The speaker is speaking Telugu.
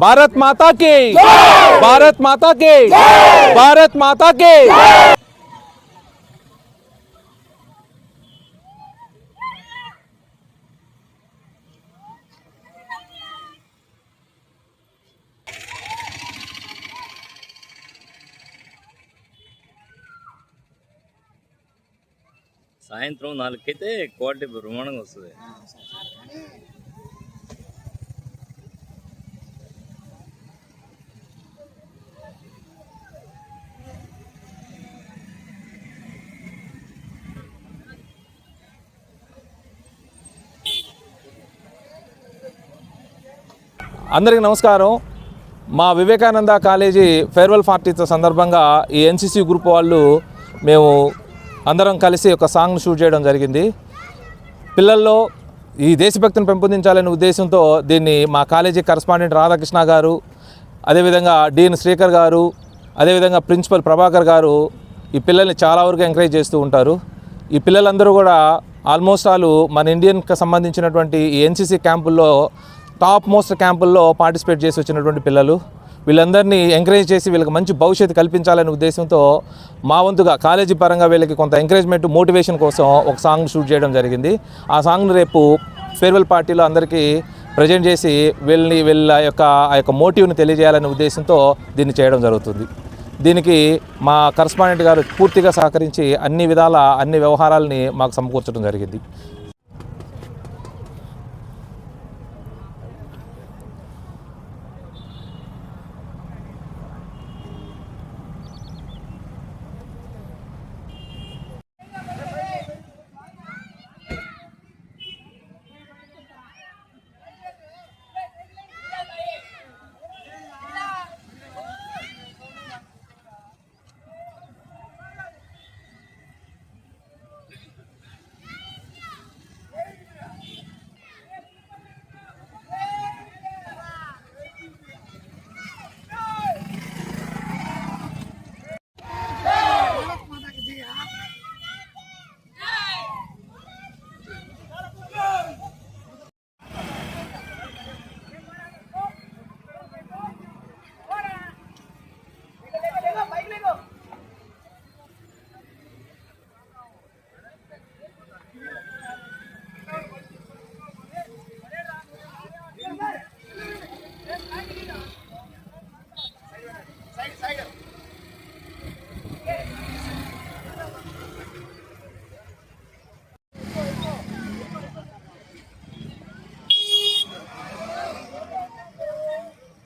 భారత్ మాతా కి భారత్ మాతా కి భారత్ మాతా కి సాయంత్రం 4కైతే క్వాలిటీ బ్రహ్మాండంగా వస్తుంది. అందరికీ నమస్కారం. మా వివేకానంద కాలేజీ ఫేర్వెల్ పార్టీ సందర్భంగా ఈ ఎన్సీసీ గ్రూప్ వాళ్ళు మేము అందరం కలిసి ఒక సాంగ్ను షూట్ చేయడం జరిగింది. పిల్లల్లో ఈ దేశభక్తిని పెంపొందించాలనే ఉద్దేశంతో దీన్ని మా కాలేజీ కరస్పాండెంట్ రాధాకృష్ణ గారు, అదేవిధంగా డీన్ శ్రీకర్ గారు, అదేవిధంగా ప్రిన్సిపల్ ప్రభాకర్ గారు ఈ పిల్లల్ని చాలా వరకు ఎంకరేజ్ చేస్తూ ఉంటారు. ఈ పిల్లలందరూ కూడా ఆల్మోస్ట్ ఆల్ మన ఇండియన్కి సంబంధించినటువంటి ఈ ఎన్సీసీ క్యాంపుల్లో టాప్ మోస్ట్ క్యాంపుల్లో పార్టిసిపేట్ చేసి వచ్చినటువంటి పిల్లలు. వీళ్ళందరినీ ఎంకరేజ్ చేసి వీళ్ళకి మంచి భవిష్యత్తు కల్పించాలనే ఉద్దేశంతో మా వంతుగా కాలేజీ పరంగా వీళ్ళకి కొంత ఎంకరేజ్మెంట్ మోటివేషన్ కోసం ఒక సాంగ్ షూట్ చేయడం జరిగింది. ఆ సాంగ్ను రేపు ఫేర్వెల్ పార్టీలో అందరికీ ప్రజెంట్ చేసి వీళ్ళ యొక్క మోటివ్ని తెలియజేయాలనే ఉద్దేశంతో దీన్ని చేయడం జరుగుతుంది. దీనికి మా కరస్పాండెంట్ గారు పూర్తిగా సహకరించి అన్ని విధాల అన్ని వ్యవహారాలని మాకు సమకూర్చడం జరిగింది.